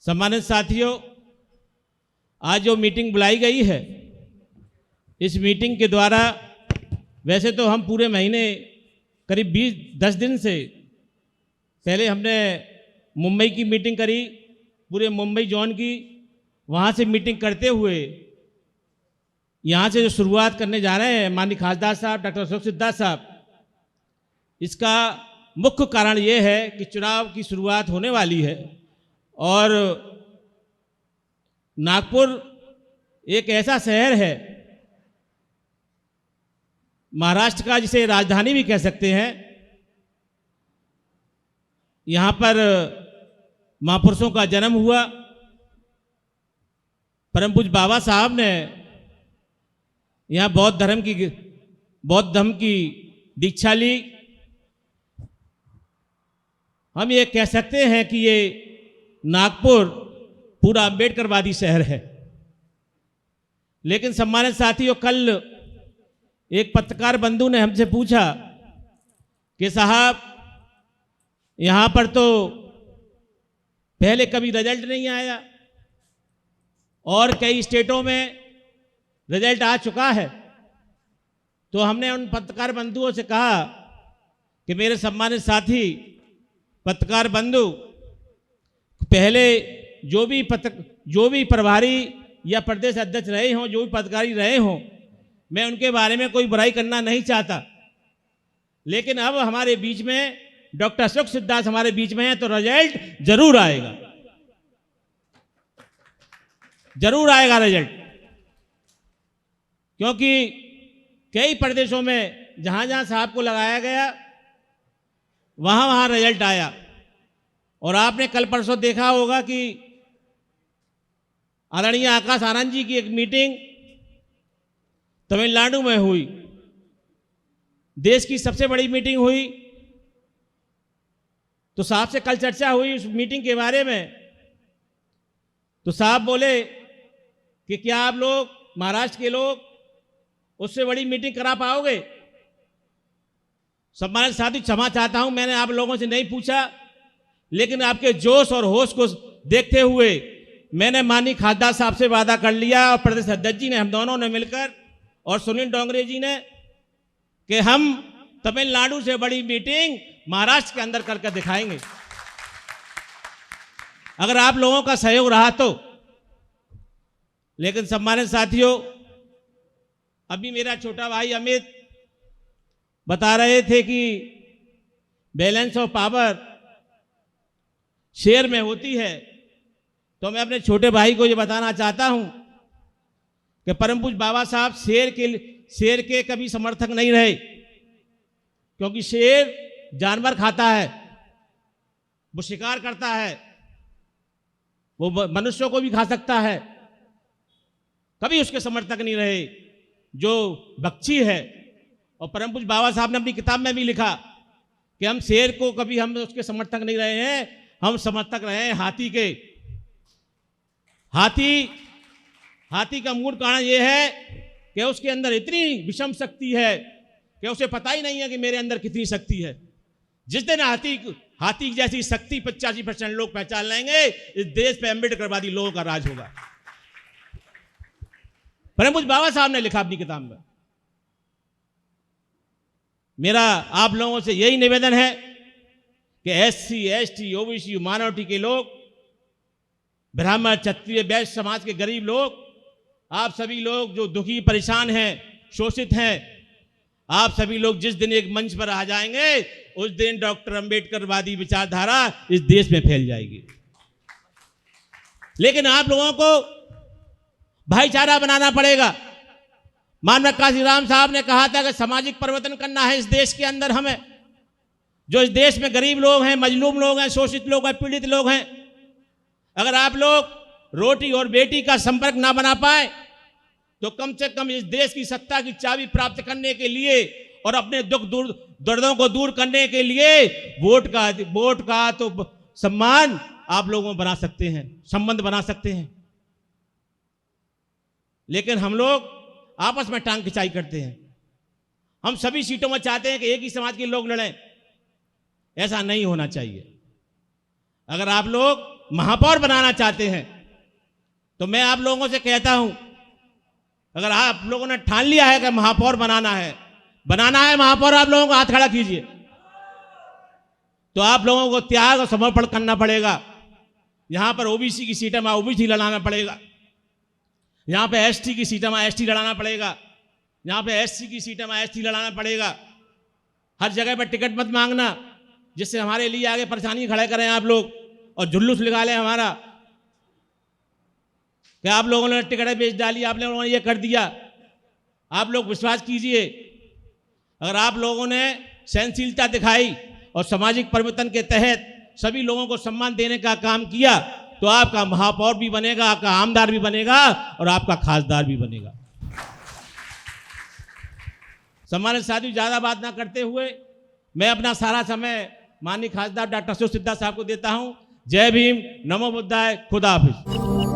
सम्मानित साथियों, आज जो मीटिंग बुलाई गई है, इस मीटिंग के द्वारा वैसे तो हम पूरे महीने करीब 10 दिन से पहले हमने मुंबई की मीटिंग करी, पूरे मुंबई जोन की, वहाँ से मीटिंग करते हुए यहाँ से जो शुरुआत करने जा रहे हैं माननीय खासदार साहब डॉक्टर अशोक सिद्धार्थ साहब, इसका मुख्य कारण ये है कि चुनाव की शुरुआत होने वाली है और नागपुर एक ऐसा शहर है महाराष्ट्र का, जिसे राजधानी भी कह सकते हैं। यहाँ पर महापुरुषों का जन्म हुआ। परम पूज्य बाबा साहब ने यहाँ बौद्ध धर्म की दीक्षा ली। हम ये कह सकते हैं कि ये नागपुर पूरा अम्बेडकरवादी शहर है। लेकिन सम्मानित साथियों, कल एक पत्रकार बंधु ने हमसे पूछा कि साहब, यहाँ पर तो पहले कभी रिजल्ट नहीं आया और कई स्टेटों में रिजल्ट आ चुका है। तो हमने उन पत्रकार बंधुओं से कहा कि मेरे सम्मानित साथी पत्रकार बंधु, पहले जो भी प्रभारी या प्रदेश अध्यक्ष रहे हों, जो भी पदाधिकारी रहे हों, मैं उनके बारे में कोई बुराई करना नहीं चाहता। लेकिन अब हमारे बीच में डॉक्टर अशोक सिद्धार्थ हमारे बीच में है, तो रिजल्ट जरूर आएगा, जरूर आएगा रिजल्ट। क्योंकि कई प्रदेशों में जहां जहां साहब को लगाया गया, वहां वहां रिजल्ट आया। और आपने कल परसों देखा होगा कि आदरणीय आकाश आनंद जी की एक मीटिंग तमिलनाडु में हुई, देश की सबसे बड़ी मीटिंग हुई। तो साहब से कल चर्चा हुई उस मीटिंग के बारे में। तो साहब बोले कि क्या आप लोग, महाराष्ट्र के लोग, उससे बड़ी मीटिंग करा पाओगे? सम्मानित साथी, क्षमा चाहता हूं, मैंने आप लोगों से नहीं पूछा, लेकिन आपके जोश और होश को देखते हुए मैंने माननीय खासदार साहब से वादा कर लिया और प्रदेश अध्यक्ष जी ने, हम दोनों ने मिलकर, और सुनील डोंगरे जी ने, कि हम तमिलनाडु से बड़ी मीटिंग महाराष्ट्र के अंदर करके दिखाएंगे, अगर आप लोगों का सहयोग रहा तो। लेकिन सम्मानित साथियों, अभी मेरा छोटा भाई अमित बता रहे थे कि बैलेंस ऑफ पावर शेयर में होती है। तो मैं अपने छोटे भाई को ये बताना चाहता हूं कि परम पूज्य बाबा साहब शेर के कभी समर्थक नहीं रहे, क्योंकि शेर जानवर खाता है, वो शिकार करता है, वो मनुष्यों को भी खा सकता है, कभी उसके समर्थक नहीं रहे। जो बख्शी है, और परम पूज्य बाबा साहब ने अपनी किताब में भी लिखा कि हम शेर को कभी हम उसके समर्थक नहीं रहे हैं, हम समर्थक रहे हैं हाथी के। हाथी का मूल कारण यह है कि उसके अंदर इतनी विषम शक्ति है कि उसे पता ही नहीं है कि मेरे अंदर कितनी शक्ति है। जिस दिन हाथी जैसी शक्ति 85% लोग पहचान लेंगे, इस देश पे अम्बेडकरवादी लोगों का राज होगा। परम पूज्य बाबा साहब ने लिखा अपनी किताब में। मेरा आप लोगों से यही निवेदन है कि SC, ST, OBC माइनॉरिटी के लोग, ब्राह्मण, क्षत्रिय, वैश्य समाज के गरीब लोग, आप सभी लोग जो दुखी परेशान हैं, शोषित हैं, आप सभी लोग जिस दिन एक मंच पर आ जाएंगे, उस दिन डॉक्टर अम्बेडकरवादी विचारधारा इस देश में फैल जाएगी। लेकिन आप लोगों को भाईचारा बनाना पड़ेगा। माननीय काशीराम साहब ने कहा था कि सामाजिक परिवर्तन करना है इस देश के अंदर हमें। जो इस देश में गरीब लोग हैं, मजलूम लोग हैं, शोषित लोग हैं, पीड़ित लोग हैं, अगर आप लोग रोटी और बेटी का संपर्क ना बना पाए, तो कम से कम इस देश की सत्ता की चाबी प्राप्त करने के लिए और अपने दर्दों को दूर करने के लिए वोट का तो सम्मान आप लोगों बना सकते हैं, संबंध बना सकते हैं। लेकिन हम लोग आपस में टांग खिंचाई करते हैं। हम सभी सीटों में चाहते हैं कि एक ही समाज के लोग लड़ें। ऐसा नहीं होना चाहिए। अगर आप लोग महापौर बनाना चाहते हैं तो मैं आप लोगों से कहता हूं, अगर आप लोगों ने ठान लिया है कि महापौर बनाना है महापौर, आप लोगों को हाथ खड़ा कीजिए। तो आप लोगों को त्याग और समर्पण करना पड़ेगा। यहां पर ओबीसी की सीटें में ओबीसी लड़ाना पड़ेगा, यहां पे एसटी की सीटें में एसटी लड़ाना पड़ेगा, यहां पे एससी की सीटें में एसटी लड़ाना पड़ेगा। हर जगह पर टिकट मत मांगना जिससे हमारे लिए आगे परेशानी खड़े करें आप लोग और जुल्लूस निकाले लें हमारा कि आप लोगों ने टिकटें बेच डाली, आप लोगों ने ये कर दिया। आप लोग विश्वास कीजिए, अगर आप लोगों ने सहनशीलता दिखाई और सामाजिक परिवर्तन के तहत सभी लोगों को सम्मान देने का काम किया तो आपका महापौर भी बनेगा, आपका आमदार भी बनेगा और आपका खासदार भी बनेगा। सम्मानित साथियों, ज्यादा बात ना करते हुए मैं अपना सारा समय माननीय खासदार डॉक्टर अशोक सिद्धा साहब को देता हूं। जय भीम, नमो बुद्धाय, खुदा हाफिज।